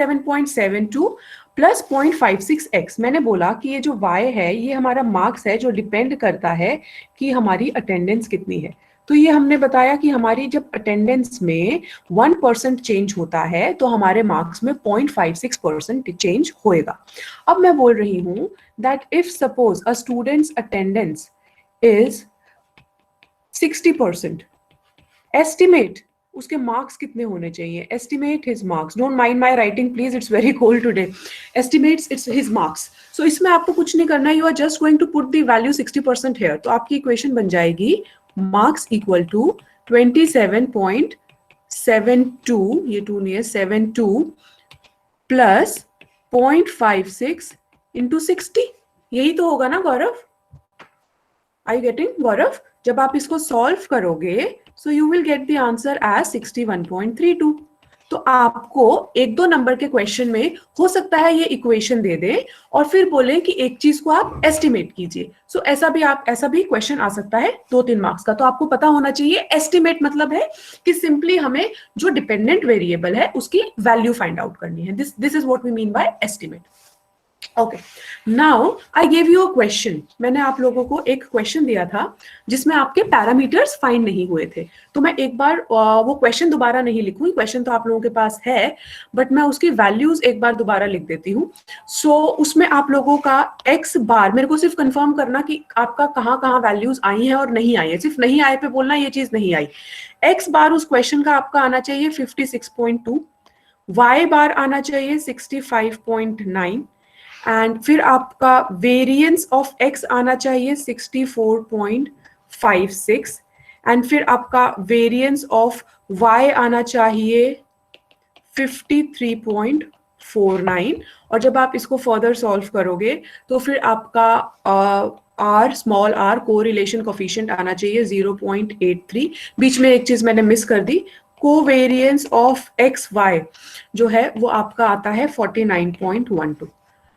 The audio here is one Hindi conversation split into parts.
27.72 प्लस 0.56x। मैंने बोला कि ये जो y है ये हमारा मार्क्स है जो डिपेंड करता है कि हमारी अटेंडेंस कितनी है। तो ये हमने बताया कि हमारी जब अटेंडेंस में 1% चेंज होता है तो हमारे मार्क्स में 0.56% चेंज होएगा। अब मैं बोल रही हूं that if suppose a students attendance is 60%, estimate उसके मार्क्स कितने होने चाहिए। Estimate his marks, don't mind my writing please, it's very cold today. Estimates it's his marks. So इसमें आपको कुछ नहीं करना है, you are just going to put the value 60% here. तो आपकी इक्वेशन बन जाएगी मार्क्स इक्वल टू 27.72, ये 2 नहीं है, 72 प्लस 0.56 इंटू 60। यही तो होगा ना गौरव? Are you getting, गौरव? जब आप इसको सॉल्व करोगे so you will get the answer as 61.32। तो आपको एक दो नंबर के क्वेश्चन में हो सकता है ये इक्वेशन दे दे और फिर बोले कि एक चीज को आप एस्टिमेट कीजिए। सो ऐसा भी क्वेश्चन आ सकता है 2-3 मार्क्स का। तो आपको पता होना चाहिए एस्टिमेट मतलब है कि सिंपली हमें जो डिपेंडेंट वेरिएबल है उसकी वैल्यू फाइंड आउट करनी है। This is what we mean by estimate. Okay, now I give you a question. मैंने आप लोगों को एक क्वेश्चन दिया था जिसमें आपके पैरामीटर्स फाइंड नहीं हुए थे। तो मैं एक बार वो क्वेश्चन दोबारा नहीं लिखूंगी, क्वेश्चन तो आप लोगों के पास है, बट मैं उसकी वैल्यूज एक बार दोबारा लिख देती हूँ। सो उसमें आप लोगों का एक्स बार, मेरे को सिर्फ कंफर्म करना कि आपका कहाँ कहाँ वैल्यूज आई हैं और नहीं आई है। सिर्फ नहीं आए पे बोलना ये चीज नहीं आई। एक्स बार उस क्वेश्चन का आपका आना चाहिए 56.2, वाई बार आना चाहिए 65.9 एंड फिर आपका वेरिएंस ऑफ एक्स आना चाहिए 64.56 एंड फिर आपका वेरिएंस ऑफ वाई आना चाहिए 53.49। और जब आप इसको फर्दर सॉल्व करोगे तो फिर आपका R, small R, correlation coefficient आना चाहिए 0.83। बीच में एक चीज मैंने मिस कर दी, कोवेरिएंस ऑफ एक्स वाई जो है वो आपका आता है 49.12।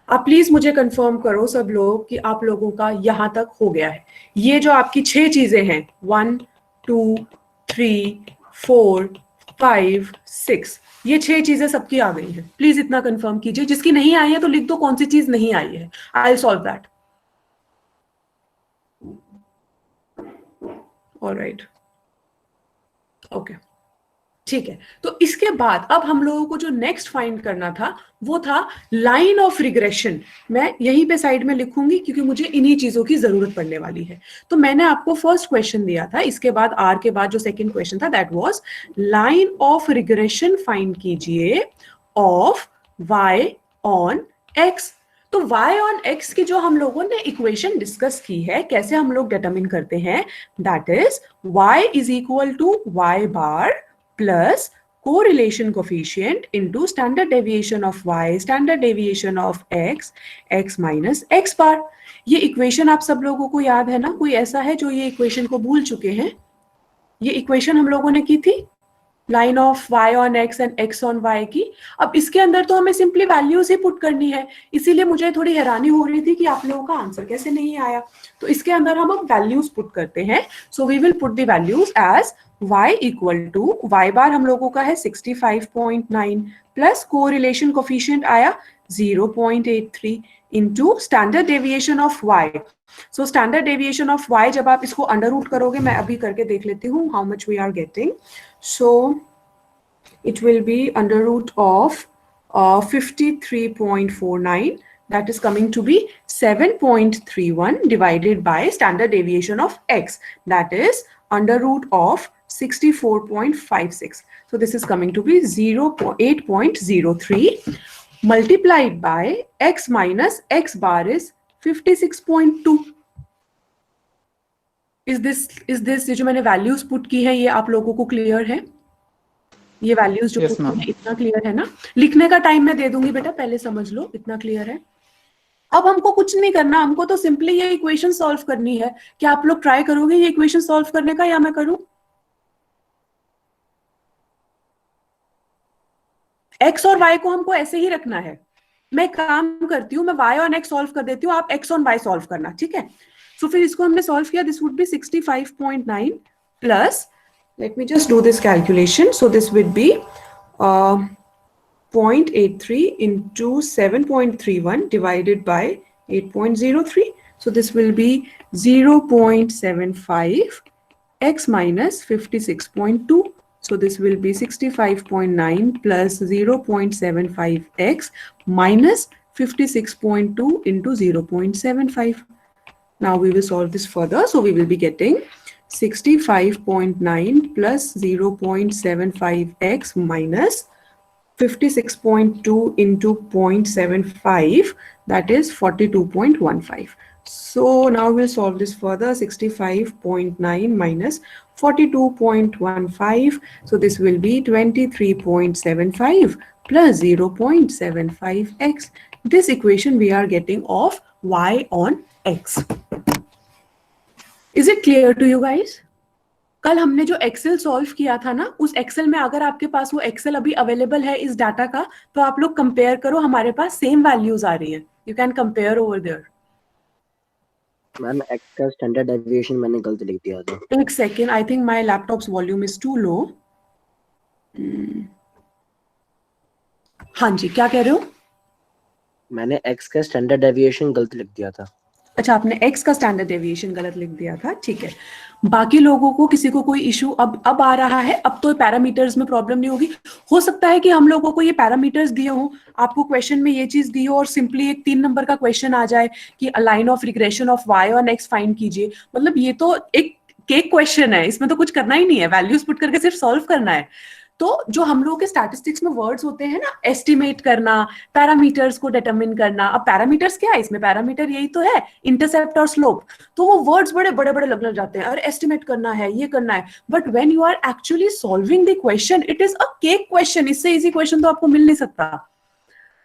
आप प्लीज मुझे कंफर्म करो सब लोग कि आप लोगों का यहां तक हो गया है। ये जो आपकी 6 चीजें हैं 1 2 3 4 5 6, ये 6 चीजें सबकी आ गई हैं। प्लीज इतना कंफर्म कीजिए। जिसकी नहीं आई है तो लिख दो कौन सी चीज नहीं आई है। I will solve that. Alright, okay, ठीक है। तो इसके बाद अब हम लोगों को जो नेक्स्ट फाइंड करना था वो था लाइन ऑफ रिग्रेशन। मैं यहीं पे साइड में लिखूंगी क्योंकि मुझे इन्हीं चीजों की जरूरत पड़ने वाली है। तो मैंने आपको फर्स्ट क्वेश्चन दिया था, इसके बाद आर के बाद जो सेकंड क्वेश्चन था that was line of regression find कीजिए ऑफ y ऑन x। तो y ऑन x की जो हम लोगों ने इक्वेशन डिस्कस की है, कैसे हम लोग डिटरमिन करते हैं, that is y is equal to y bar plus correlation coefficient into standard deviation of y, standard deviation of x, x minus x bar। ये इक्वेशन आप सब लोगों को याद है ना? कोई ऐसा है जो ये इक्वेशन को भूल चुके हैं? ये इक्वेशन हम लोगों ने की थी line of y on x and x on y की। अब इसके अंदर तो हमें सिंपली वैल्यूज ही पुट करनी है, इसीलिए मुझे थोड़ी हैरानी हो रही थी कि आप लोगों का आंसर कैसे नहीं आया। तो इसके अंदर हम अब वैल्यूज पुट करते हैं। So we will put the values as y equal to y bar हम लोगों का है 65.9 प्लस कोरिलेशन कोफिशिएंट आया 0.83 into standard deviation of y। So standard deviation of y जब आप इसको अंडर रूट करोगे, मैं अभी करके देख लेती हूँ how much we are getting. So it will be under root of 53.49, that is coming to be 7.31 divided by standard deviation of x, that is under root of 64.56. So this is coming to be 8.03 multiplied by x minus x bar is 56.2. Is this ये जो मैंने वैल्यूज पुट की है ये आप लोगों को क्लियर है? ये वैल्यूज जो yes, इतना क्लियर है ना? लिखने का टाइम मैं दे दूंगी बेटा, पहले समझ लो इतना क्लियर है। अब हमको कुछ नहीं करना, हमको तो सिंपली ये इक्वेशन सॉल्व करनी है। क्या आप लोग ट्राई करोगे ये इक्वेशन सॉल्व करने का या मैं करूं? x और y को हमको ऐसे ही रखना है। मैं काम करती हूँ, मैं y ऑन x सॉल्व कर देती हूँ, आप x ऑन y सॉल्व करना, ठीक है? सो फिर इसको हमने सॉल्व किया, this would be 65.9 plus, let me just do this calculation. So this would be 0.83 into 7.31 divided by 8.03. So this will be 0.75 x minus 56.2. So this will be 65.9 plus 0.75 x minus 56.2 into 0.75. Now we will solve this further. So we will be getting 65.9 plus 0.75 x minus 56.2 into 0.75, that is 42.15. So now we'll solve this further. 65.9 minus 42.15. So this will be 23.75 plus 0.75x. This equation we are getting of y on x. Is it clear to you guys? कल हमने जो एक्सेल सॉल्व किया था ना, उस एक्सेल में अगर आपके पास वो एक्सेल अभी अवेलेबल है इस डाटा का, तो आप लोग कंपेयर करो, हमारे पास सेम वैल्यूज आ रही हैं. You can compare over there. Ma'am x का स्टैंडर्ड डेविएशन मैंने गलत लिख दिया था. एक second, I think my laptop's volume is too low. हाँ जी, क्या कह रहे हो? मैंने एक्स का स्टैंडर्ड डेविएशन गलत लिख दिया था. अच्छा, आपने x का स्टैंडर्ड डेविएशन गलत लिख दिया था. ठीक है. बाकी लोगों को किसी को कोई इशू अब आ रहा है? अब तो पैरामीटर्स में प्रॉब्लम नहीं होगी. हो सकता है कि हम लोगों को ये पैरामीटर्स दिए हो, आपको क्वेश्चन में ये चीज दी हो और सिंपली एक 3 नंबर का क्वेश्चन आ जाए कि line of regression of y और x फाइंड कीजिए. मतलब ये तो एक केक क्वेश्चन है, इसमें तो कुछ करना ही नहीं है, वैल्यूज पुट करके सिर्फ सॉल्व करना है. तो जो हम लोगों के स्टैटिस्टिक्स में वर्ड्स होते हैं ना, एस्टिमेट करना, पैरामीटर्स को डिटरमिन करना. अब पैरामीटर्स क्या है इसमें? पैरामीटर यही तो है, इंटरसेप्ट और स्लोप. तो वो वर्ड्स बड़े बड़े बड़े लगने जाते हैं, और एस्टिमेट करना है, ये करना है. But when you are actually solving the question, it is a cake question. इससे इजी क्वेश्चन तो आपको मिल नहीं सकता.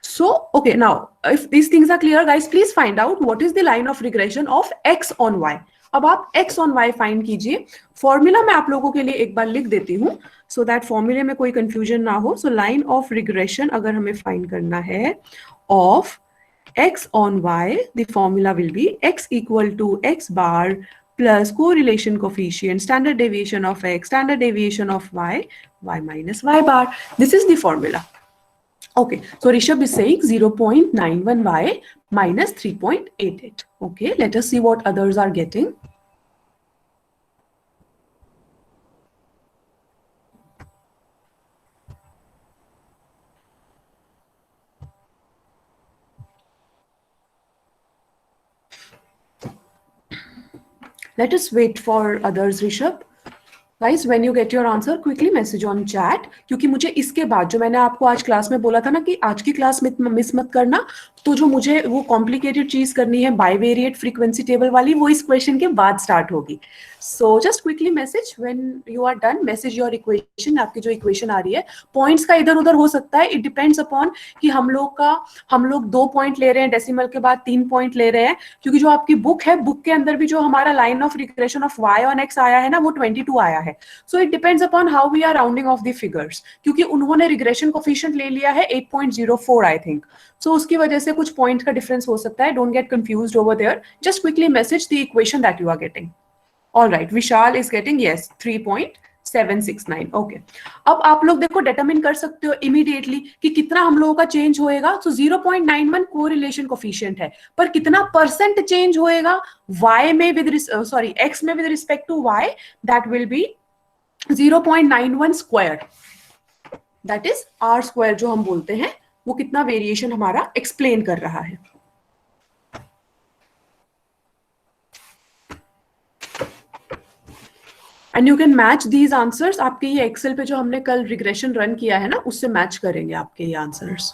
So, okay, now if these things are clear, guys, please find out what is the line of regression of x on y. अब आप x on y फाइंड कीजिए. फॉर्मूला मैं आप लोगों के लिए एक बार लिख देती हूँ, सो दैट फॉर्मूले में कोई कंफ्यूजन ना हो. सो लाइन ऑफ रिग्रेशन अगर हमें फाइंड करना है of x on y, the formula will be x equal to x bar plus correlation coefficient, standard deviation of x, standard deviation of y, y minus y bar. This is the formula. Okay, so Rishabh is saying 0.91y minus 3.88. Okay, let us see what others are getting. Let us wait for others, Rishabh. Guys, when you get your answer, quickly message on chat. क्योंकि मुझे इसके बाद जो मैंने आपको आज क्लास में बोला था ना कि आज की क्लास में मिस मत करना, तो जो मुझे वो कॉम्प्लिकेटेड चीज करनी है बाइवेरिएट फ्रीक्वेंसी टेबल वाली, वो इस क्वेश्चन के बाद स्टार्ट होगी. So just quickly message when you are done, message your equation. आपकी जो इक्वेशन आ रही है, पॉइंट्स का इधर उधर हो सकता है, इट डिपेंड्स अपॉन कि हम लोग 2 पॉइंट ले रहे हैं, डेसिमल के बाद 3 पॉइंट ले रहे हैं. क्योंकि जो आपकी बुक है, बुक के अंदर भी जो हमारा line of regression of y on x आया है ना, वो 22 आया है. So it depends upon how we are rounding off the figures. क्योंकि उन्होंने रिग्रेशन कोफिशिएंट ले लिया है 8.04 आई थिंक. सो उसकी वजह से कुछ पॉइंट का डिफरेंस हो सकता है. Don't get confused over there. Just quickly message the equation that you are getting. All right, Vishal is getting yes 3.769. Okay. अब आप लोग देखो डिटरमिन कर सकते हो इमीडिएटली कि कितना हम लोगों का चेंज होएगा. सो 0.91 कोरिलेशन कोफिशिएंट है, पर कितना परसेंट चेंज होएगा y में विद x में with respect to y, that will be 0.91 square. That is r square जो हम बोलते हैं, वो कितना वेरिएशन हमारा एक्सप्लेन कर रहा है. And you can match these answers. आपके ये एक्सेल पे जो हमने कल रिग्रेशन रन किया है ना, उससे मैच करेंगे आपके ये answers.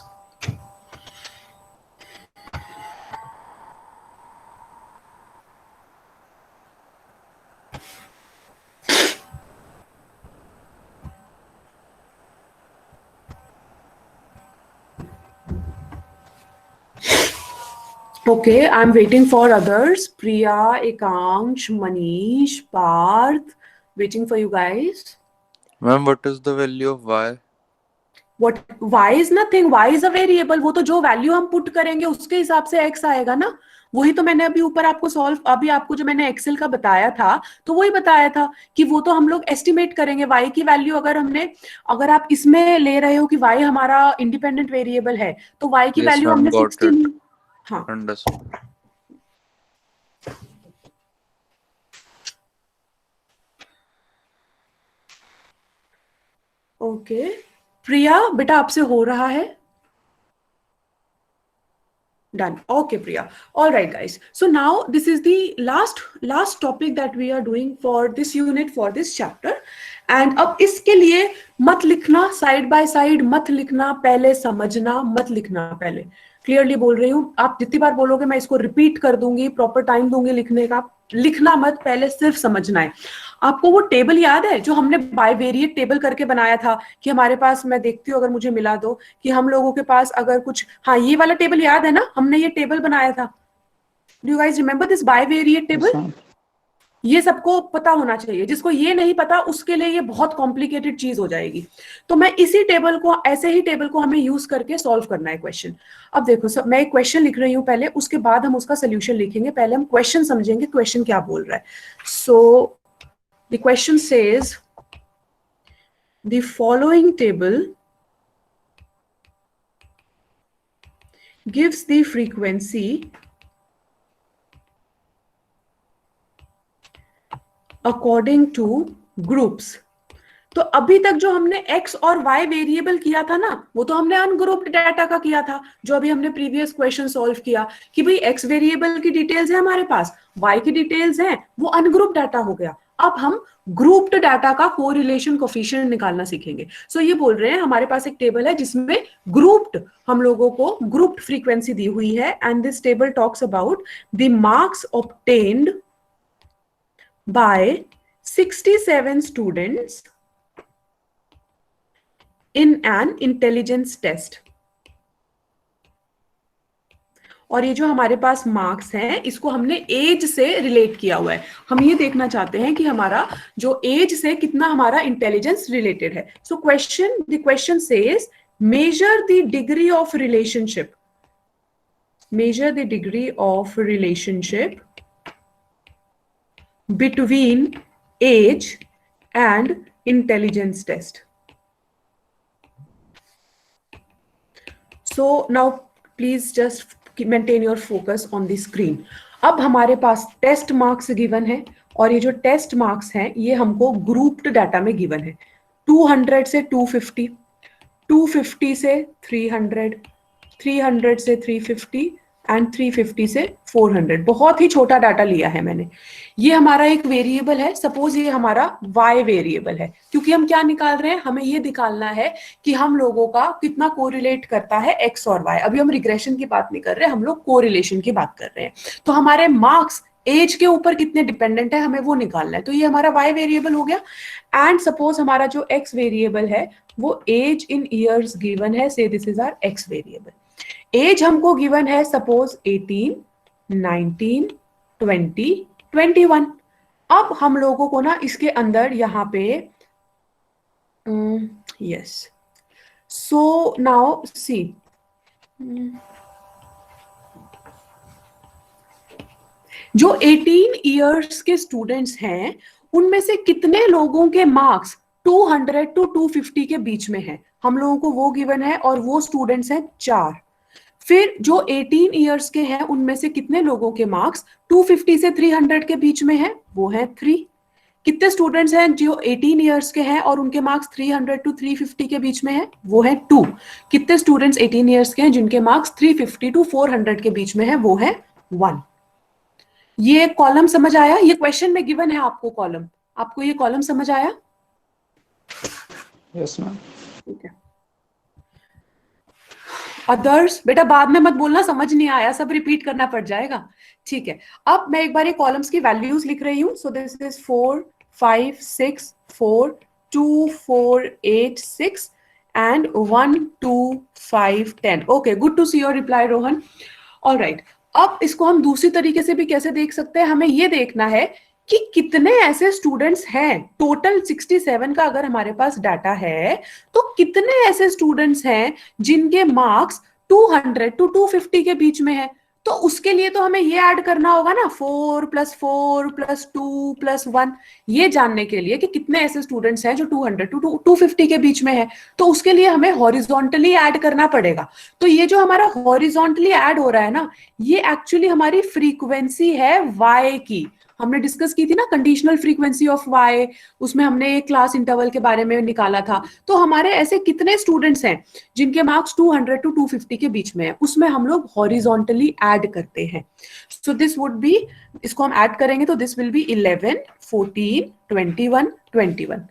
Okay, I'm waiting for others. Priya, Ekansh, Manish, Parth. Waiting for you guys. Ma'am, what is the value of y? What y is nothing. Y is a variable. वो तो जो वैल्यू हम पुट करेंगे उसके हिसाब से x आएगा ना. वही तो मैंने अभी ऊपर आपको अभी आपको जो मैंने एक्सेल का बताया था, तो वही बताया था कि वो तो हम लोग एस्टिमेट करेंगे y की वैल्यू। अगर आप इसमें ले रहे हो कि y हमारा इंडिपेंडेंट वेरिएबल है, तो y की Yes, वैल्यू ma'am. हमने Got 60 it. ली। हाँ, Understood. ओके प्रिया बेटा, आपसे हो रहा है? Done. Okay, Priya. All right, guys. So now this is the last topic that we are doing for this unit, for this chapter. And अब इसके लिए मत लिखना साइड बाय साइड, मत लिखना पहले, समझना, मत लिखना पहले। क्लियरली बोल रही हूँ, आप जितनी बार बोलोगे मैं इसको रिपीट कर दूंगी, प्रॉपर टाइम दूंगी लिखने का। लिखना मत, पहले सिर्फ समझना है। आपको वो टेबल याद है जो हमने बाइवेरिएट टेबल करके बनाया था, कि हमारे पास, मैं देखती हूँ अगर मुझे मिला दो, कि हम लोगों के पास अगर कुछ, हाँ ये वाला टेबल याद है ना, हमने ये टेबल बनाया था। Do you guys remember this bivariate table? ये सबको पता होना चाहिए। जिसको ये नहीं पता उसके लिए ये बहुत कॉम्प्लिकेटेड चीज हो जाएगी। तो मैं इसी टेबल को, ऐसे ही टेबल को हमें यूज करके सॉल्व करना है क्वेश्चन। अब देखो सब, मैं एक क्वेश्चन लिख रही हूँ पहले, उसके बाद हम उसका सोल्यूशन लिखेंगे। पहले हम क्वेश्चन समझेंगे, क्वेश्चन क्या बोल रहा है। So the question says the following table gives the frequency according to groups। तो अभी तक जो हमने x और y वेरिएबल किया था ना, वो तो हमने अनग्रुप्ड डाटा का किया था, जो अभी हमने प्रीवियस क्वेश्चन सॉल्व किया, कि भाई x वेरिएबल की डिटेल्स है हमारे पास, y की डिटेल्स हैं, वो अनग्रुप्ड डाटा हो गया। अब हम ग्रुप्ड डाटा का कोरिलेशन कोफिशिएंट निकालना सीखेंगे। सो ये बोल रहे हैं हमारे पास एक टेबल है जिसमें ग्रुप्ड, हम लोगों को ग्रुप्ड फ्रीक्वेंसी दी हुई है, and this table talks about the marks obtained by 67 students in an intelligence test। और ये जो हमारे पास मार्क्स हैं, इसको हमने एज से रिलेट किया हुआ है। हम ये देखना चाहते हैं कि हमारा जो एज से कितना हमारा इंटेलिजेंस रिलेटेड है। So the question says measure the degree of relationship, measure the degree of relationship between age and intelligence test। So now please just maintain your focus on the screen। अब हमारे पास टेस्ट मार्क्स गिवन है, और ये जो टेस्ट मार्क्स हैं ये हमको ग्रुप्ड डाटा में गिवन है। 200 से 250, 250 से 300, 300 से 350 एंड 350 से 400। बहुत ही छोटा डाटा लिया है मैंने। ये हमारा एक वेरिएबल है, सपोज ये हमारा y वेरिएबल है, क्योंकि हम क्या निकाल रहे हैं, हमें ये निकालना है कि हम लोगों का कितना कोरिलेट करता है x और y। अभी हम रिग्रेशन की बात नहीं कर रहे, हम लोग कोरिलेशन की बात कर रहे हैं। तो हमारे मार्क्स एज के ऊपर कितने डिपेंडेंट है, हमें वो निकालना है। तो ये हमारा y वेरिएबल हो गया, एंड सपोज हमारा जो x वेरिएबल है वो एज इन ईयर्स गिवन है, से this is our x variable. As हमको गिवन है सपोज 18, 19, 20, 21। अब हम लोगों को ना इसके अंदर यहाँ पे यस, सो नाउ सी, जो 18 इयर्स के स्टूडेंट्स हैं उनमें से कितने लोगों के मार्क्स 200 टू 250 के बीच में है, हम लोगों को वो गिवन है, और वो स्टूडेंट्स हैं 4। फिर जो 18 इयर्स के हैं उनमें से कितने लोगों के मार्क्स 250 से 300 के बीच में है, वो है 3। कितने स्टूडेंट्स हैं जो 18 इयर्स के हैं और उनके मार्क्स 300 टू 350 के बीच में है, वो है 2। कितने स्टूडेंट्स 18 इयर्स के हैं जिनके मार्क्स 350 टू 400 के बीच में है, वो है 1। ये कॉलम समझ आया? ये क्वेश्चन में गिवन है आपको कॉलम, आपको ये कॉलम समझ आया? Yes ma'am. ठीक है। अदर्स बेटा बाद में मत बोलना समझ नहीं आया, सब रिपीट करना पड़ जाएगा। ठीक है, अब मैं एक बार ये कॉलम्स की वैल्यूज लिख रही हूँ। So this is 4, 5, 6, 4, 2, 4, 8, 6 and 1, 2, 5, 10। Okay, good to see your reply Rohan. Alright, अब इसको हम दूसरी तरीके से भी कैसे देख सकते हैं, हमें ये देखना है कि कितने ऐसे स्टूडेंट्स हैं। टोटल 67 का अगर हमारे पास डाटा है तो कितने ऐसे स्टूडेंट्स हैं जिनके मार्क्स 200 टू 250 के बीच में है। तो उसके लिए तो हमें ये ऐड करना होगा ना, 4 + 4 + 2 + 1, ये जानने के लिए कि कितने ऐसे स्टूडेंट्स हैं जो 200 टू 250 के बीच में है। तो उसके लिए हमें हॉरिजॉन्टली ऐड करना पड़ेगा। तो ये जो हमारा हॉरिजॉन्टली ऐड हो रहा है ना, ये एक्चुअली हमारी फ्रीक्वेंसी है y की। हमने डिस्कस की थी ना कंडीशनल फ्रीक्वेंसी ऑफ y, उसमें हमने एक क्लास इंटरवल के बारे में निकाला था। तो हमारे ऐसे कितने स्टूडेंट्स हैं जिनके मार्क्स 200 टू 250 के बीच में है, उसमें हम लोग हॉरिजॉन्टली ऐड करते हैं। सो दिस वुड बी, इसको हम ऐड करेंगे तो दिस विल बी 11, 14, 21, 21।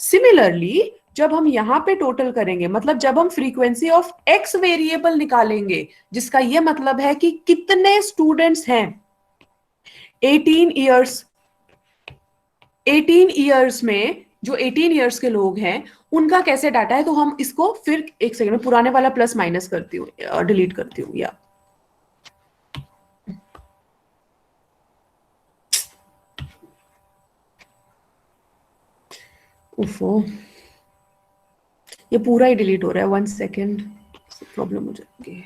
सिमिलरली जब हम यहाँ पे टोटल करेंगे, मतलब जब हम फ्रीक्वेंसी ऑफ x वेरिएबल निकालेंगे, जिसका ये मतलब है कि कितने स्टूडेंट्स हैं 18 इयर्स, 18 इयर्स में जो 18 इयर्स के लोग हैं उनका कैसे डाटा है, तो हम इसको फिर एक सेकंड में पुराने वाला प्लस माइनस करती हूँ, डिलीट करती हूँ, या उफो, ये पूरा ही डिलीट हो रहा है, 1 सेकेंड, प्रॉब्लम हो जाएगी।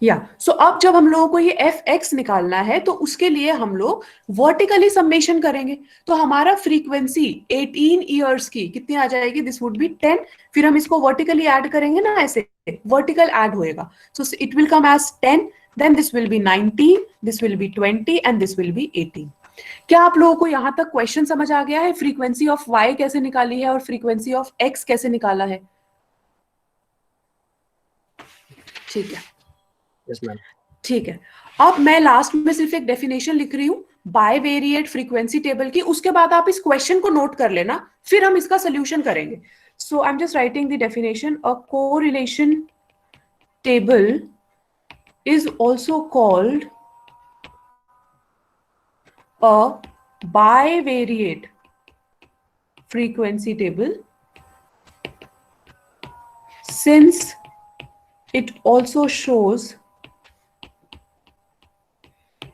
या सो अब जब हम लोगों को ये fx निकालना है तो उसके लिए हम लोग वर्टिकली समेशन करेंगे। तो हमारा फ्रीक्वेंसी 18 इयर्स की कितनी आ जाएगी, दिस वुड बी 10। फिर हम इसको वर्टिकली ऐड करेंगे ना, ऐसे वर्टिकल ऐड होएगा, so it will come as 10, then this will be 19, this will be 20 and this will be 18। क्या आप लोगों को यहां तक क्वेश्चन समझ आ गया है? फ्रीक्वेंसी ऑफ y कैसे निकाली है और फ्रीक्वेंसी ऑफ x कैसे निकाला है? ठीक है, यस मैम। ठीक है। अब मैं लास्ट में सिर्फ एक डेफिनेशन लिख रही हूं बायवेरिएट फ्रीक्वेंसी टेबल की, उसके बाद आप इस क्वेश्चन को नोट कर लेना, फिर हम इसका सोल्यूशन करेंगे। So I am just writing the definition, a correlation table is also called a bivariate frequency table since it also shows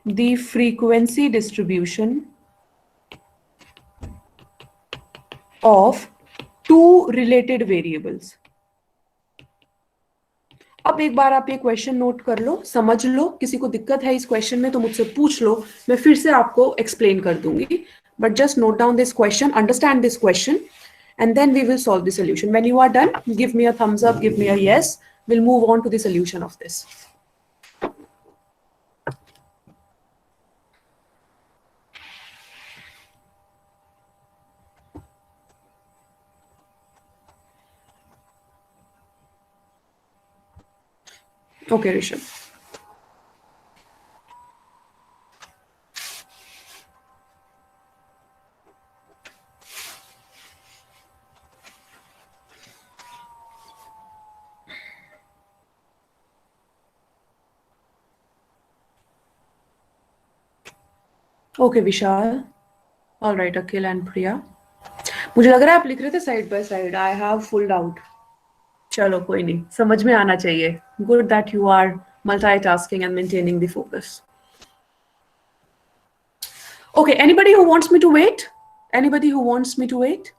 the frequency distribution of two related variables. अब एक बार आप ये क्वेश्चन नोट कर लो, समझ लो, किसी को दिक्कत है इस क्वेश्चन में तो मुझसे पूछ लो, मैं फिर से आपको एक्सप्लेन कर दूंगी, but just note down this question, understand this question, and then we will solve the solution. When you are done, give me a thumbs up, give me a yes. We'll move on to the solution of this. Okay, Rishabh. Okay, Vishal. All right, Akhil and Priya. मुझे लग रहा है आप लिख रहे थे side by side. I have full doubt. चलो कोई नहीं, समझ में आना चाहिए. Good that you are multitasking and maintaining the focus. Okay, anybody who wants me to wait? Anybody who wants me to wait?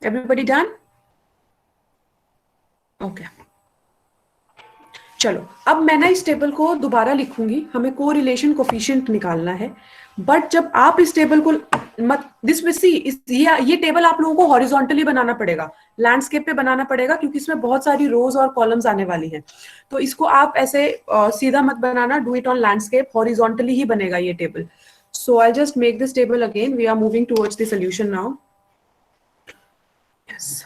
Everybody done? Okay. चलो अब मैं ना इस टेबल को दोबारा लिखूंगी, हमें कोरिलेशन कोफिशिएंट निकालना है, बट जब आप इस टेबल को दिस विल सी, ये टेबल आप लोगों को हॉरिजॉन्टली बनाना पड़ेगा, लैंडस्केप पे बनाना पड़ेगा, क्योंकि इसमें बहुत सारी रोज और कॉलम्स आने वाली हैं, तो इसको आप ऐसे सीधा मत बनाना, do it on landscape, horizontally ही बनेगा ये table. So I just make this table again, we are moving towards the solution now. Yes.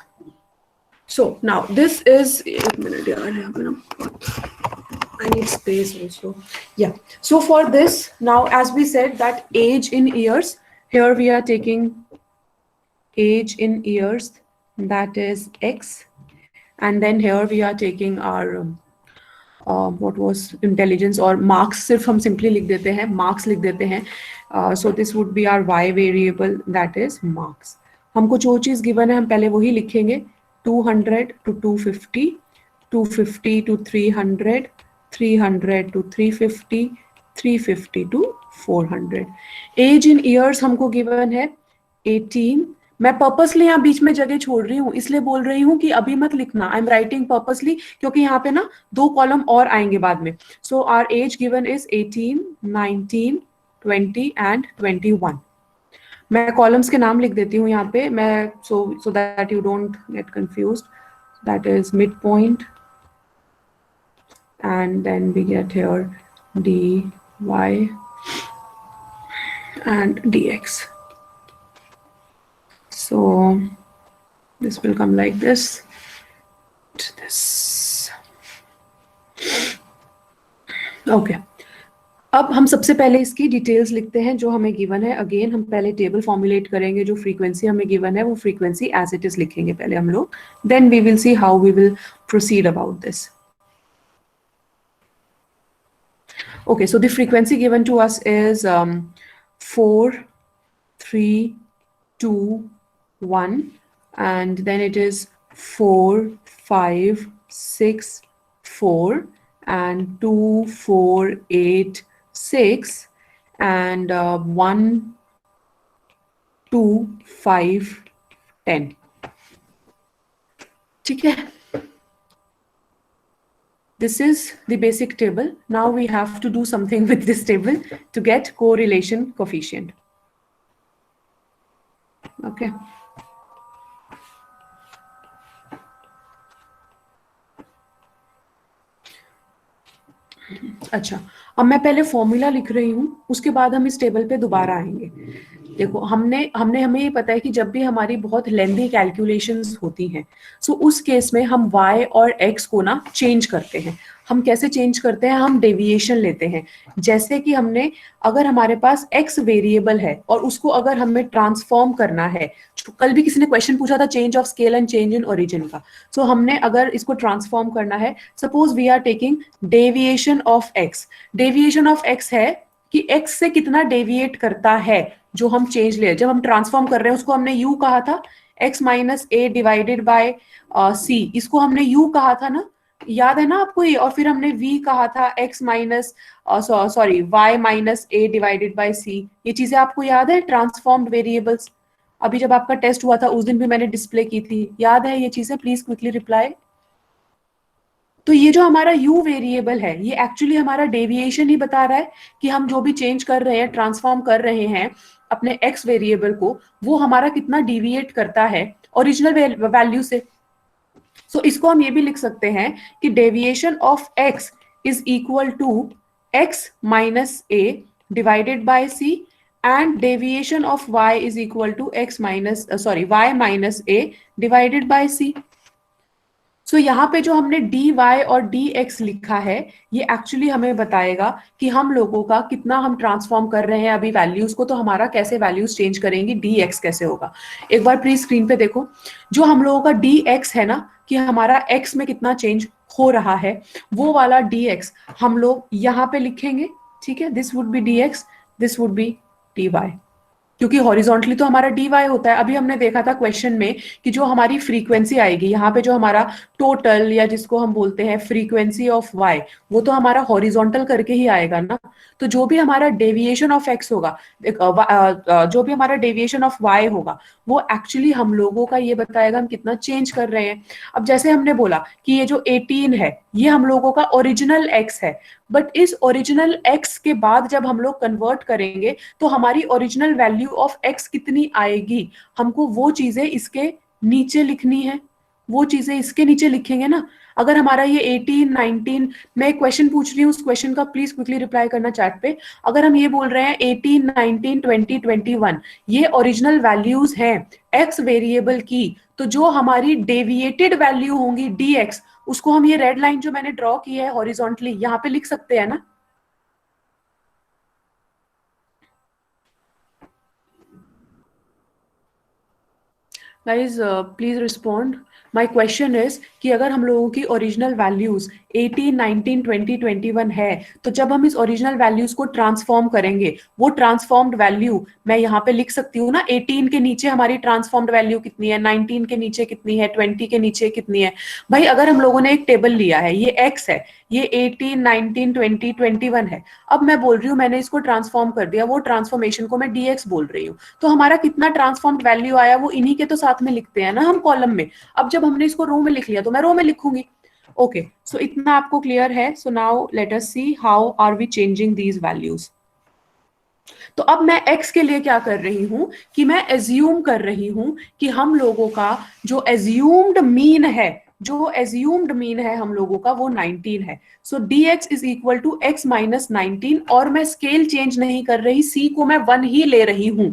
So now this is, एक minute यार, I need space also. Yeah. So for this, now as we said that age in years, here we are taking age in years, that is X, and then here we are taking our what was intelligence or marks, सिर्फ हम simply लिख देते हैं, marks लिख देते हैं. So this would be our Y variable, that is marks. हमको जो चीज given है हम पहले वही लिखेंगे, 200 to 250, 250 to 300, 300 to 350, 350 to 400. Age in years हमको given है 18, मैं पर्पसली यहाँ बीच में जगह छोड़ रही हूँ, इसलिए बोल रही हूँ कि अभी मत लिखना, आई एम राइटिंग पर्पसली, क्योंकि यहाँ पे ना 2 कॉलम और आएंगे बाद में. So our age given is 18, 19, 20 and 21. मैं कॉलम्स के नाम लिख देती हूँ यहाँ पे, मैं so that you don't get confused. That is mid point, and then we get here dy and dx. So this will come like this. Okay. अब हम सबसे पहले इसकी डिटेल्स लिखते हैं जो हमें गिवन है. अगेन हम पहले टेबल फॉर्मुलेट करेंगे, जो फ्रीक्वेंसी हमें गिवन है वो फ्रीक्वेंसी एज इट इज लिखेंगे पहले हम लोग. Then we will see how we will proceed about this. Okay, so the frequency given to us is 4, 3, 2, 1, and then it is 4, 5, 6, 4, and 2, 4, 8, 6, and 1, 2, 5, 10. ठीक है? This is the basic table. Now we have to do something with this table to get correlation coefficient. Okay. अच्छा, अब मैं पहले फॉर्मूला लिख रही हूँ, उसके बाद हम इस टेबल पे दोबारा आएंगे. देखो, हमें ये पता है कि जब भी हमारी बहुत लेंथी कैलकुलेशंस होती हैं, सो उस केस में हम y और x को ना चेंज करते हैं. हम कैसे चेंज करते हैं? हम डेविएशन लेते हैं. जैसे कि हमने, अगर हमारे पास x वेरिएबल है और उसको अगर हमें ट्रांसफॉर्म करना है, कल भी किसी ने क्वेश्चन पूछा था change of scale and change in origin का. सो हमने अगर इसको ट्रांसफॉर्म करना है, suppose we are taking deviation of x. Deviation of x है कि x से कितना डेविएट करता है जो हम चेंज ले. जब हम ट्रांसफॉर्म कर रहे हैं उसको हमने u कहा था, x minus a divided by c, इसको हमने u कहा था ना, याद है ना आपको ये. और फिर हमने v कहा था x minus sorry y minus a divided by c. ये चीजें आपको याद है? Transformed variables. अभी जब आपका टेस्ट हुआ था उस दिन भी मैंने डिस्प्ले की थी. याद है ये चीजें? Please quickly reply. तो ये जो हमारा u वेरिएबल है, ये एक्चुअली हमारा डेविएशन ही बता रहा है कि हम जो भी चेंज कर रहे हैं, ट्रांसफॉर्म कर रहे हैं अपने x वेरिएबल को, वो हमारा कितना डिविएट करता है ओरिजिनल वैल्यू से. सो इसको हम ये भी लिख सकते हैं कि deviation of x is equal to x minus a divided by c, and deviation of y is equal to x minus y minus a divided by c. So यहाँ पे जो हमने dy और dx लिखा है, ये एक्चुअली हमें बताएगा कि हम लोगों का कितना हम ट्रांसफॉर्म कर रहे हैं अभी वैल्यूज को, तो हमारा कैसे वैल्यूज चेंज करेंगी, dx कैसे होगा. एक बार प्लीज स्क्रीन पे देखो, जो हम लोगों का dx है ना, कि हमारा x में कितना चेंज हो रहा है, वो वाला dx हम लोग यहाँ पे लिखेंगे. ठीक है, this would be dx, this would be dy, क्योंकि हॉरिजॉन्टली तो हमारा dy होता है. अभी हमने देखा था क्वेश्चन में कि जो हमारी फ्रीक्वेंसी आएगी यहाँ पे, जो हमारा टोटल या जिसको हम बोलते हैं फ्रीक्वेंसी ऑफ y, वो तो हमारा हॉरिजॉन्टल करके ही आएगा ना. तो जो भी हमारा डेविएशन ऑफ x होगा, जो भी हमारा डेविएशन ऑफ y होगा, वो एक्चुअली हम लोगों का ये बताएगा हम कितना चेंज कर रहे हैं. अब जैसे हमने बोला कि ये जो 18 है, ये हम लोगों का ओरिजिनल x है, बट इस ओरिजिनल x के बाद जब हम लोग कन्वर्ट करेंगे तो हमारी ओरिजिनल वैल्यू ऑफ x कितनी आएगी, हमको वो चीजें इसके नीचे लिखनी है. वो चीजें इसके नीचे लिखेंगे ना. अगर हमारा ये 18, 19, मैं एक क्वेश्चन पूछ रही हूँ, उस क्वेश्चन का प्लीज क्विकली रिप्लाई करना चैट पे. अगर हम ये बोल रहे हैं 18, 19, 20, 21, ये ओरिजिनल वैल्यूज हैं x वेरिएबल की, तो जो हमारी डेविएटेड वैल्यू होंगी dx, उसको हम ये रेड लाइन जो मैंने ड्रॉ की है हॉरिजॉन्टली, यहाँ पे लिख सकते हैं ना. Guys, please respond. My question is कि अगर हम लोगों की ओरिजिनल वैल्यूज 18, 19, 20, 21 है, तो जब हम इस ओरिजिनल वैल्यूज को ट्रांसफॉर्म करेंगे, वो ट्रांसफॉर्म्ड वैल्यू मैं यहाँ पे लिख सकती हूँ ना, 18 के नीचे हमारी ट्रांसफॉर्म्ड वैल्यू कितनी है, 19 के नीचे कितनी है, 20 के नीचे कितनी है। भाई अगर हम लोगों ने एक टेबल लिया है, ये x है, ये 18, 19, 20, 21 है, अब मैं बोल रही हूँ मैंने इसको ट्रांसफॉर्म कर दिया, वो ट्रांसफॉर्मेशन को मैं dx बोल रही हूँ, तो हमारा कितना ट्रांसफॉर्म्ड वैल्यू आया वो इन्हीं के तो साथ में लिखते हैं ना हम कॉलम में। अब जब हमने इसको रो में लिख लिया तो मैं रो में लिखूंगी। ओके, सो इतना आपको क्लियर है। So now let us see how are we changing these values. तो अब मैं x के लिए क्या कर रही हूं कि मैं एज्यूम कर रही हूं कि हम लोगों का जो एज्यूम्ड मीन है, जो एज्यूम्ड मीन है हम लोगों का वो 19 है। So dx is equal to x minus 19, और मैं स्केल चेंज नहीं कर रही, c को मैं 1 ही ले रही हूं,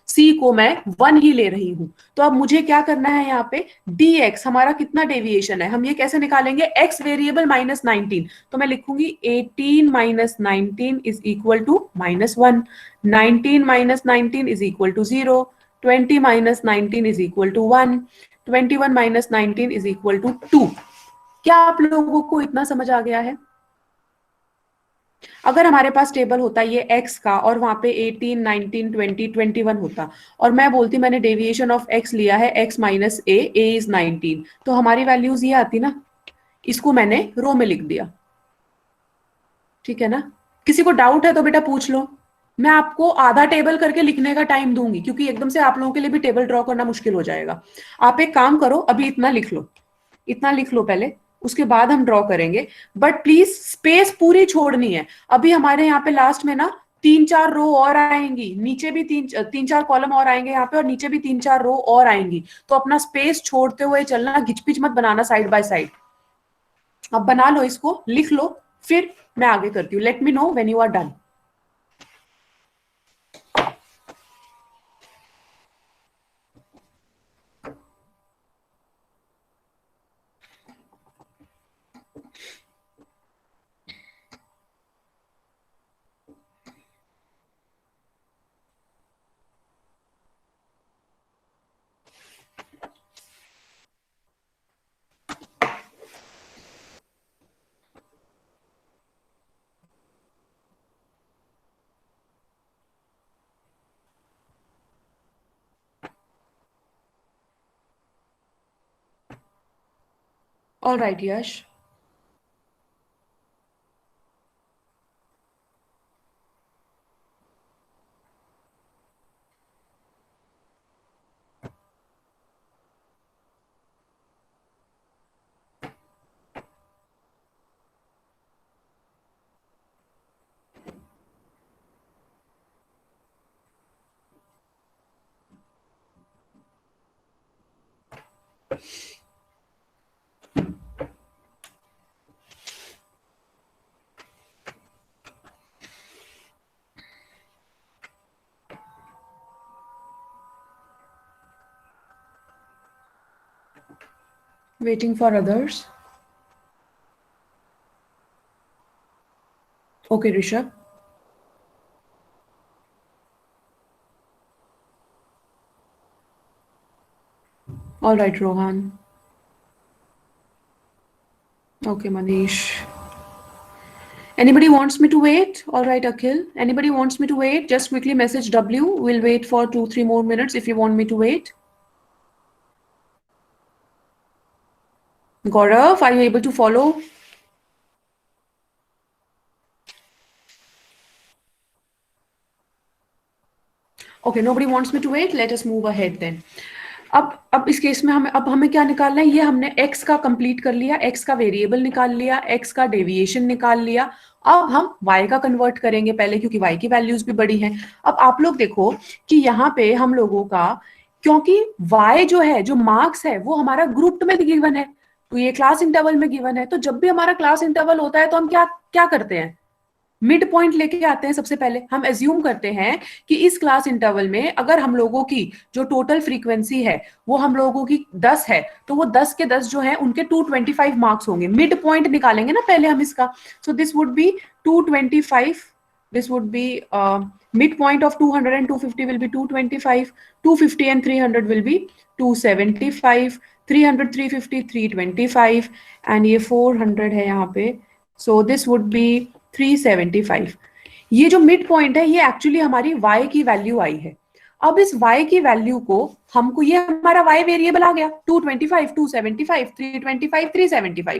c को मैं 1 ही ले रही हूं। तो अब मुझे क्या करना है यहाँ पे, dx हमारा कितना डेविएशन है, हम ये कैसे निकालेंगे, x वेरिएबल माइनस 19, तो मैं लिखूंगी 18 minus 19 is equal to -1, 19 minus 19 is equal to 0, 20 minus 19 is equal to 1, 21 minus 19 is equal to 2। क्या आप लोगों को इतना समझ आ गया है? अगर हमारे पास टेबल होता ये x का और वहां पे 18, 19, 20, 21 होता, और मैं बोलती मैंने डेविएशन ऑफ x लिया है x माइनस a इज 19, तो हमारी वैल्यूज ये आती ना। इसको मैंने रो में लिख दिया, ठीक है ना। किसी को डाउट है तो बेटा पूछ लो, मैं आपको आधा टेबल करके लिखने का टाइम दूंगी, क्योंकि एकदम से आप लोगों के लिए भी टेबल ड्रॉ करना मुश्किल हो जाएगा। आप एक काम करो, अभी इतना लिख लो, इतना लिख लो पहले, उसके बाद हम ड्रॉ करेंगे। बट प्लीज स्पेस पूरी छोड़नी है। अभी हमारे यहाँ पे लास्ट में ना 3-4 रो और आएंगी, नीचे भी 3-4 कॉलम और आएंगे यहाँ पे, और नीचे भी 3-4 रो और आएंगी, तो अपना स्पेस छोड़ते हुए चलना, घिचपिच मत बनाना साइड बाय साइड। अब बना लो, इसको लिख लो, फिर मैं आगे करती हूँ। Let me know when you are done. All right, Yash. Waiting for others. Okay, Rishabh. All right, Rohan. Okay, Manish. Anybody wants me to wait? All right, Akhil. Anybody wants me to wait? Just quickly message W. We'll wait for 2-3 more minutes if you want me to wait. Gaurav, are you able to follow? Okay, nobody wants me to wait. Let us move ahead then. अब इस केस में हमें क्या निकालना है, ये हमने x का कंप्लीट कर लिया, x का वेरिएबल निकाल लिया, x का डेविएशन निकाल लिया। अब हम y का कन्वर्ट करेंगे पहले, क्योंकि y की वैल्यूज भी बड़ी हैं। अब आप लोग देखो कि यहाँ पे हम लोगों का, क्योंकि y जो है, जो मार्क्स है, वो हमारा ग्रुप्ड में गिवन है, तो ये क्लास इंटरवल में गिवन है। तो जब भी हमारा क्लास इंटरवल होता है तो हम क्या क्या करते हैं, मिड पॉइंट लेके आते हैं। सबसे पहले हम एज्यूम करते हैं कि इस क्लास इंटरवल में अगर हम लोगों की जो टोटल फ्रीक्वेंसी है वो हम लोगों की 10 है, तो वो 10 के 10 जो है उनके 225 मार्क्स होंगे। मिड पॉइंट निकालेंगे ना पहले हम इसका। So this would be 225, this would be midpoint of 200 and 250 will be 225, 250 and 300 will be 275, 300, 350, 325 and ये 400 है यहाँ पे, सो दिस वुड बी 375। ये जो मिड पॉइंट है ये एक्चुअली हमारी y की वैल्यू आई है। अब इस y की वैल्यू को हमको, ये हमारा y वेरिएबल आ गया 225, 275, 325, 375।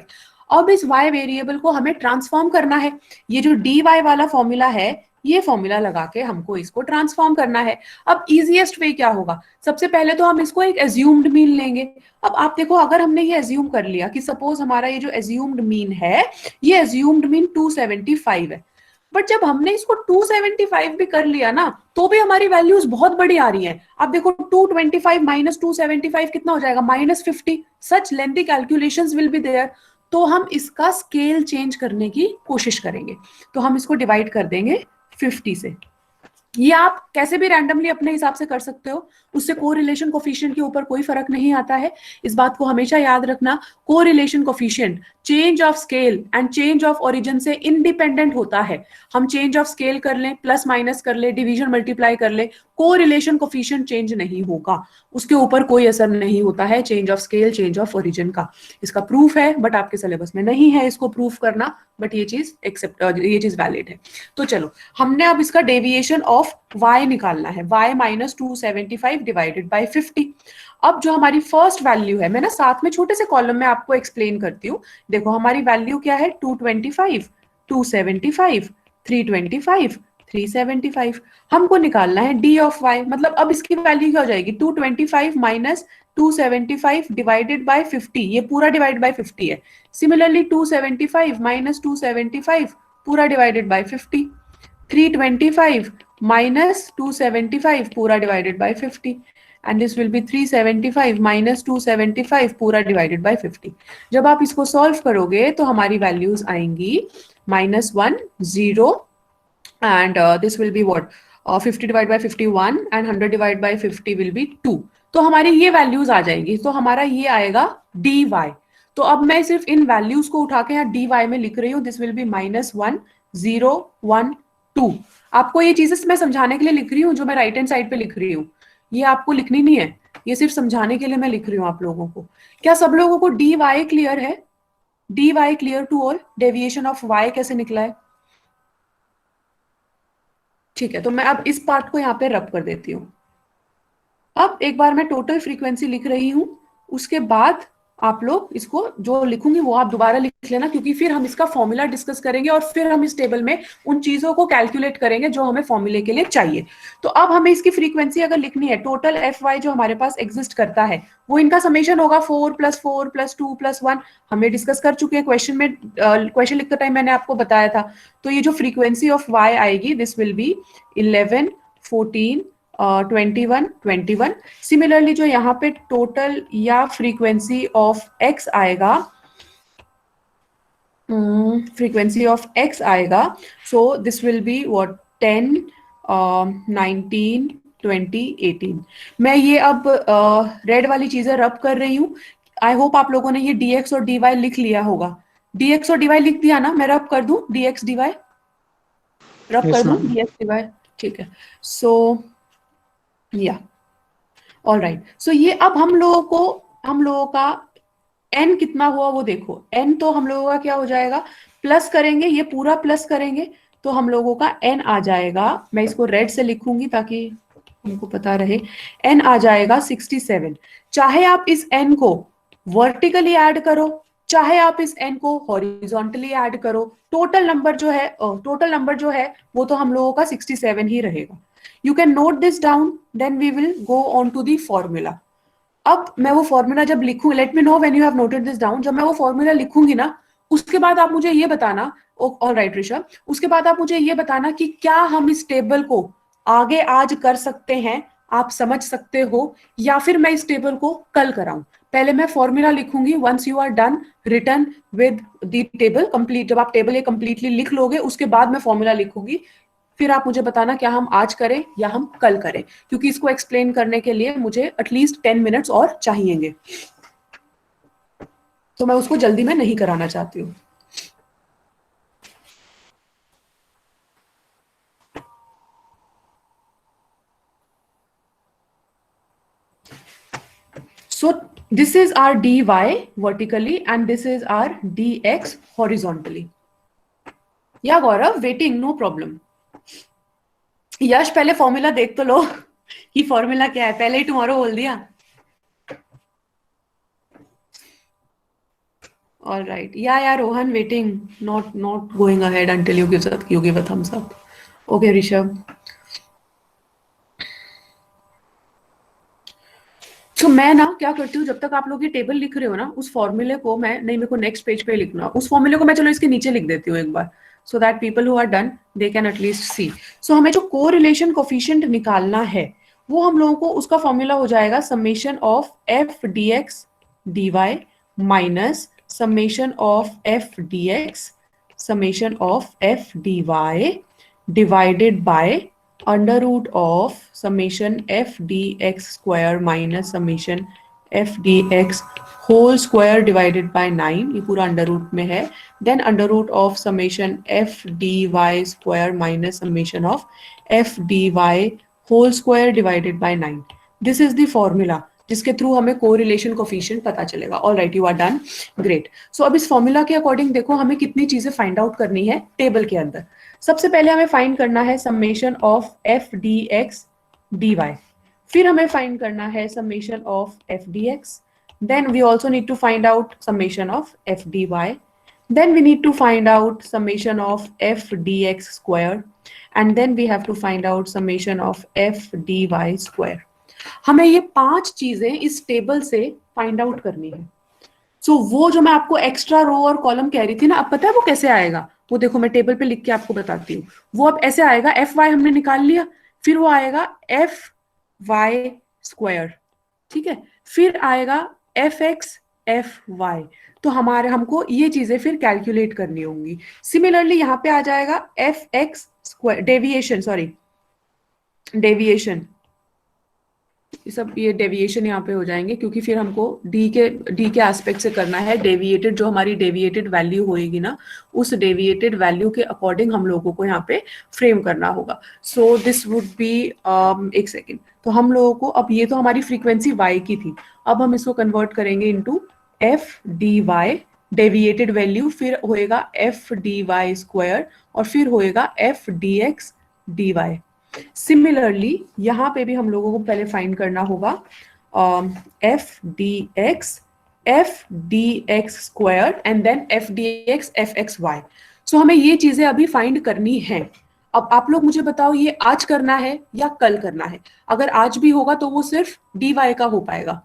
अब इस y वेरिएबल को हमें ट्रांसफॉर्म करना है। ये जो dy वाला फॉर्मूला है, ये फॉर्मूला लगा के हमको इसको ट्रांसफॉर्म करना है। अब इजीएस्ट वे क्या होगा, सबसे पहले तो हम इसको एक एज्यूम्ड मीन लेंगे। अब आप देखो, अगर हमने ये एज्यूम कर लिया कि सपोज हमारा ये जो एज्यूम्ड मीन है, ये एज्यूम्ड मीन 275 है, बट जब हमने इसको 275 भी कर लिया ना, तो भी हमारी वैल्यूज बहुत बड़ी आ रही हैं। आप देखो 225 माइनस 275 कितना हो जाएगा, -50। Such lengthy calculations will be there. तो हम इसका स्केल चेंज करने की कोशिश करेंगे। तो हम इसको डिवाइड कर देंगे 50 से। ये आप कैसे भी रैंडमली अपने हिसाब से कर सकते हो, उससे कोरिलेशन कोफिशिएंट के ऊपर कोई फर्क नहीं आता है। इस बात को हमेशा याद रखना, correlation coefficient change of scale and change of origin से इंडिपेंडेंट होता है। हम चेंज ऑफ स्केल कर लें, प्लस माइनस कर ले, डिवीजन मल्टीप्लाई कर ले, कोरिलेशन कोफिशिएंट चेंज नहीं होगा, उसके ऊपर कोई असर नहीं होता है change of scale, change of origin का। इसका प्रूफ है, बट आपके सिलेबस में नहीं है इसको प्रूफ करना, बट ये चीज वैलिड है। तो चलो, हमने अब इसका डेविएशन ऑफ y निकालना है, y माइनस 275 डिवाइडेड बाई 50। अब जो हमारी फर्स्ट वैल्यू है, मैं ना साथ में छोटे से कॉलम में आपको एक्सप्लेन करती हूँ। देखो हमारी वैल्यू क्या है, 225, 275, 325, 375। हमको निकालना है d ऑफ y, मतलब अब इसकी वैल्यू क्या हो जाएगी, 225 माइनस 275 डिवाइडेड बाय 50, ये पूरा डिवाइड बाय 50 है। सिमिलरली 275 माइनस 275 पूरा डिवाइडेड बाय 50, 325 माइनस 275 पूरा divided by 50, and this will B 375 minus 275 पूरा डिवाइडेड बाय 50। जब आप इसको सॉल्व करोगे तो हमारी वैल्यूज आएंगी -1, 0 and this will be what, 50 divide by 51 and 100 divide by 50 will be 2। तो हमारी ये वैल्यूज आ जाएंगी, तो हमारा ये आएगा dy। तो अब मैं सिर्फ इन वैल्यूज को उठा के यहाँ dy में लिख रही हूँ, दिस विल बी -1, 0, 1, 2। आपको ये चीजें मैं समझाने के लिए लिख रही हूँ, जो मैं राइट हैंड साइड पे लिख रही हूँ, ये आपको लिखनी नहीं है, ये सिर्फ समझाने के लिए मैं लिख रही हूँ आप लोगों को। क्या सब लोगों को dy क्लियर है? dy clear to all? Deviation of y कैसे निकला है? ठीक है, तो मैं अब इस पार्ट को यहाँ पे रब कर देती हूँ। अब एक बार मैं टोटल फ्रीक्वेंसी लिख रही हूँ, उसके बाद आप लोग इसको जो लिखूंगी वो आप दोबारा लिख लेना, क्योंकि फिर हम इसका फॉर्मूला डिस्कस करेंगे और फिर हम इस टेबल में उन चीजों को कैलकुलेट करेंगे जो हमें फॉर्मूले के लिए चाहिए। तो अब हमें इसकी फ्रीक्वेंसी अगर लिखनी है, टोटल एफ वाई जो हमारे पास एग्जिस्ट करता है, वो इनका समेशन होगा 4 + 4 + 2 + 1। हमने डिस्कस कर चुके हैं क्वेश्चन में, क्वेश्चन लिखते टाइम मैंने आपको बताया था। तो ये जो फ्रीक्वेंसी ऑफ वाई आएगी, दिस विल बी 11, 14, 21, 21। सिमिलरली जो यहाँ पे टोटल या फ्रीक्वेंसी ऑफ एक्स आएगा, फ्रीक्वेंसी ऑफ एक्स आएगा, सो दिस विल बी व्हाट, 10, 19, 20, 18। मैं ये अब रेड वाली चीजें रब कर रही हूँ। आई होप आप लोगों ने ये dx और dy लिख लिया होगा। dx और dy लिख दिया ना? मैं रब कर दूं, dx dy रब कर दूं, dx dy, ठीक है। सो या ऑल राइट, सो ये अब हम लोगों का n कितना हुआ वो देखो। n तो हम लोगों का क्या हो जाएगा, प्लस करेंगे, ये पूरा प्लस करेंगे तो हम लोगों का n आ जाएगा, मैं इसको रेड से लिखूंगी ताकि हमको पता रहे, n आ जाएगा 67। चाहे आप इस n को वर्टिकली ऐड करो, चाहे आप इस n को हॉरिजॉन्टली ऐड करो, टोटल नंबर जो है वो तो हम लोगों का 67 ही रहेगा। You can note this down, then we will go on to the formula. अब मैं वो फॉर्मूला जब लिखूंगी, let me know when you have noted this down, जब मैं वो फॉर्मूला लिखूंगी ना, उसके बाद आप मुझे ये बताना, ऑल राइट ऋषभ, उसके बाद आप मुझे ये बताना कि क्या हम इस टेबल को आगे आज कर सकते हैं, आप समझ सकते हो, या फिर मैं इस टेबल को कल कराऊं। पहले मैं फॉर्मूला लिखूंगी, once you are done return with the table complete, जब आप टेबल ये कंप्लीटली लिख लोगे उसके बाद मैं फॉर्मूला लिखूंगी, फिर आप मुझे बताना क्या हम आज करें या हम कल करें, क्योंकि इसको एक्सप्लेन करने के लिए मुझे एटलीस्ट 10 मिनट्स और चाहिएंगे, तो मैं उसको जल्दी में नहीं कराना चाहती हूँ। सो This is our dy vertically and this is our dx horizontally. या गौरव वेटिंग नो प्रॉब्लम. यश पहले फॉर्मूला देख तो लो कि फॉर्मूला क्या है, पहले ही टुमारो बोल दिया. All right. Yeah, Rohan waiting, not going ahead until you give a thumbs up. Okay, Rishabh. तो मैं ना क्या करती हूँ, जब तक आप लोग ये टेबल लिख रहे हो ना, उस फॉर्मूले को मैं नहीं, मेरे को नेक्स्ट पेज पे लिखना, उस फॉर्मूले को मैं चलो इसके नीचे लिख देती हूँ एक बार, so that people who are done they can at least see. So हमें जो कोरिलेशन कोफिशिएंट निकालना है वो हम लोगों को, उसका फॉर्मूला हो जाएगा summation of f d x d y minus summation of f dx summation of f dy divided by under root of summation f dx square minus summation f dx whole square divided by 9, ये पूरा अंडर रूट में है. Then under root of summation f dy square minus summation of f dy whole square divided by 9. This is the formula जिसके थ्रू हमें कोरिलेशन कोफिशिएंट पता चलेगा. All right, you are done, great. So अब इस फॉर्मूला के अकॉर्डिंग देखो हमें कितनी चीजें फाइंड आउट करनी है टेबल के अंदर. सबसे पहले हमें फाइंड करना है summation of f d x d y, फिर हमें फाइंड करना है summation of f d x, then we also need to find out summation of f d y, then we need to find out summation of f dx square and then we have to find out summation of f dy square. हमें ये 5 चीजें इस टेबल से फाइंड आउट करनी है. सो वो जो मैं आपको एक्स्ट्रा रो और कॉलम कह रही थी ना, अब पता है वो कैसे आएगा, वो देखो मैं टेबल पे लिख के आपको बताती हूँ. वो अब ऐसे आएगा, एफ वाई हमने निकाल लिया, फिर वो आएगा एफ वाई स्क्वायर, ठीक है, फिर आएगा एफ एक्स एफ वाई. तो हमको ये चीजें फिर कैलकुलेट करनी होंगी. सिमिलरली यहाँ पे आ जाएगा एफ एक्स स्क्वायर डेविएशन, सब ये डेविएशन यहाँ पे हो जाएंगे क्योंकि फिर हमको डी के एस्पेक्ट से करना है. डेविएटेड जो हमारी डेविएटेड वैल्यू होएगी ना, उस डेविएटेड वैल्यू के अकॉर्डिंग हम लोगों को यहाँ पे फ्रेम करना होगा. सो दिस वुड बी एक सेकेंड. तो हम लोगों को अब ये तो हमारी फ्रीक्वेंसी वाई की थी, अब हम इसको कन्वर्ट करेंगे into f d y deviated value, फिर होएगा एफ डी वाई स्क्वायर और फिर होएगा f d x d y. Similarly यहाँ पे भी हम लोगों को पहले फाइंड करना होगा f d x square and then f d x y. So हमें ये चीजें अभी फाइंड करनी है. अब आप लोग मुझे बताओ ये आज करना है या कल करना है. अगर आज भी होगा तो वो सिर्फ डी वाई का हो पाएगा,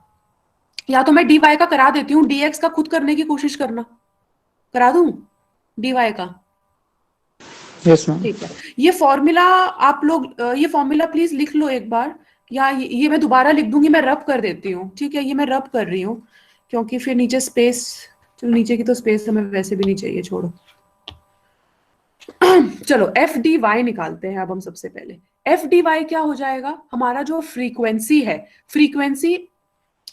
या तो मैं डी वाई का करा देती हूँ, डी एक्स का खुद करने की कोशिश करना, करा दूं डी वाई का. Yes ma'am. ठीक है, ये फॉर्मूला आप लोग ये फॉर्मूला प्लीज लिख लो एक बार, या ये मैं दोबारा लिख दूंगी, मैं रब कर देती हूँ. ठीक है, ये मैं रब कर रही हूँ क्योंकि फिर नीचे स्पेस, चलो नीचे की तो स्पेस हमें वैसे भी नहीं चाहिए, छोड़ो. चलो एफ डी वाई निकालते हैं. अब हम सबसे पहले एफ डी वाई क्या हो जाएगा, हमारा जो फ्रीक्वेंसी है, फ्रीक्वेंसी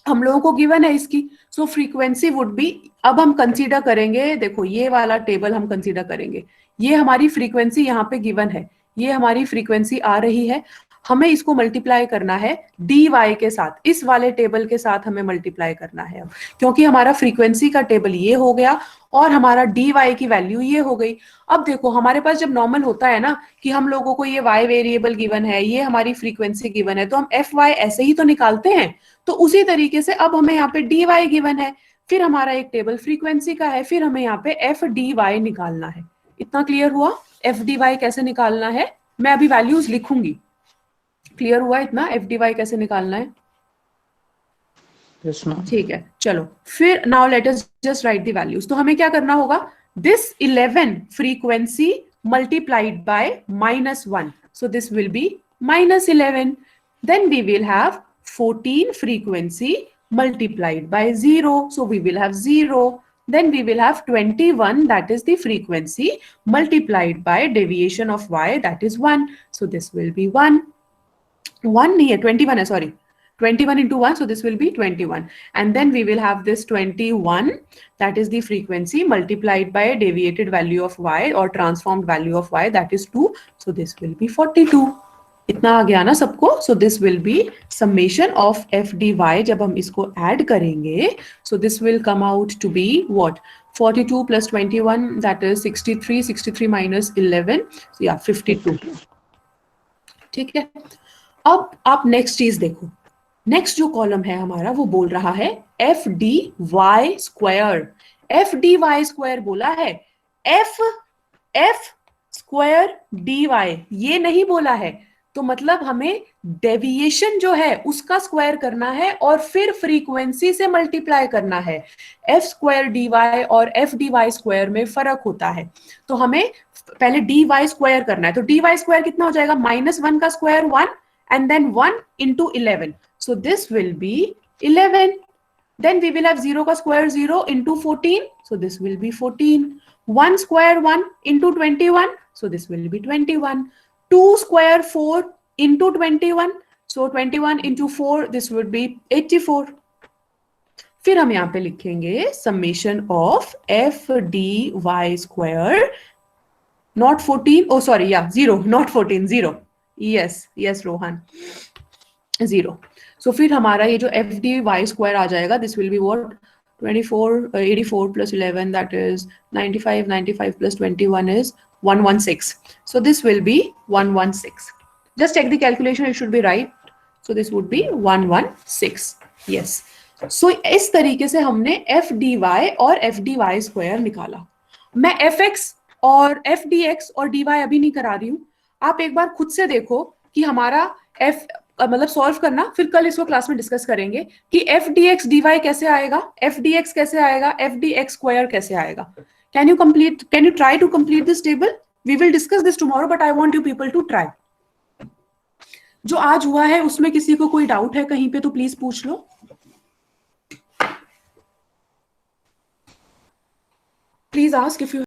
हम लोगों को गिवन है इसकी. सो फ्रीक्वेंसी वुड बी, अब हम कंसीडर करेंगे, देखो ये वाला टेबल हम कंसीडर करेंगे, ये हमारी फ्रीक्वेंसी यहाँ पे गिवन है, ये हमारी फ्रीक्वेंसी आ रही है, हमें इसको मल्टीप्लाई करना है डी वाई के साथ, इस वाले टेबल के साथ हमें मल्टीप्लाई करना है. अब क्योंकि हमारा फ्रीक्वेंसी का टेबल ये हो गया और हमारा डी वाई की वैल्यू ये हो गई. अब देखो हमारे पास जब नॉर्मल होता है ना कि हम लोगों को ये वाई वेरिएबल गिवन है, ये हमारी फ्रीक्वेंसी गिवन है, तो हम एफ वाई ऐसे ही तो निकालते हैं. तो उसी तरीके से अब हमें यहाँ पे डी वाई गिवन है, फिर हमारा एक टेबल फ्रीक्वेंसी का है, फिर हमें यहाँ पे एफ डी वाई निकालना है. इतना क्लियर हुआ एफ डी वाई कैसे निकालना है? मैं अभी वैल्यूज लिखूंगी. क्लियर हुआ इतना एफ डी वाई कैसे निकालना है? Yes ma'am. ठीक है, चलो फिर now let us just write the values. तो हमें क्या करना होगा, this 11 frequency multiplied by -1, so this will be -11. Then we will have 14 frequency multiplied by 0, so we will have 0. Then we will have 21, that is the frequency multiplied by deviation of y, that is 1, so this will be 1 नहीं है 21 है, sorry, 21 into 1, so this will be 21. And then we will have this 21, that is the frequency multiplied by a deviated value of y or transformed value of y, that is 2, so this will be 42. इतना आ गया ना सबको? So this will be summation of f d y. जब हम इसको ऐड करेंगे, so this will come out to be what? 42 plus 21, that is 63. 63 minus 11, yeah, 52. ठीक है. अब आप नेक्स्ट चीज देखो. नेक्स्ट जो कॉलम है हमारा वो बोल रहा है f d y square. F d y square बोला है. एफ स्क्वायर डी वाई ये नहीं बोला है. तो मतलब हमें डेविएशन जो है उसका स्क्वायर करना है और फिर फ्रीक्वेंसी से मल्टीप्लाई करना है. एफ स्क्वायर डी वाई और एफ डी वाई स्क्वायर में फर्क होता है. तो हमें पहले डी वाई स्क्वायर करना है. तो डी वाई स्क्वायर कितना हो जाएगा? -1 का square 1 and then 1 into 11. So this will be 11. Then we will have 0 ka square 0 into 14. So this will be 14. 1 square 1 into 21. So this will be 21. 2 square 4 into 21. So 21 into 4, this would be 84. फिर हम यहाँ पे लिखेंगे summation of f d y square. Not 14. Oh, sorry. Yeah, 0. Not 14. 0. Yes, Rohan. 0. So फिर हमारा ये जो एफ डी वाई स्क्वायर आ जाएगा, this will be what? 84 plus 11, that is 95. 95 plus 21 is 116. So this will be 116. Just check the calculation, it should be right. So this would be 116. Yes. So इस तरीके से हमने एफ डी वाई और एफ डी वाई स्क्वायर निकाला. मैं एफ एक्स और एफ डी एक्स और डी वाई अभी नहीं करा रही हूँ. आप एक बार खुद से देखो कि हमारा एफ मतलब सॉल्व करना, फिर कल इसको क्लास में डिस्कस करेंगे कि f d x d y कैसे आएगा, एफ डी एक्स कैसे आएगा, एफ डी एक्स स्क्वायर कैसे आएगा. Can you try to complete this table? We will discuss this tomorrow, but I want you people to try. जो आज हुआ है उसमें किसी को कोई डाउट है कहीं पे तो प्लीज पूछ लो. Please ask if you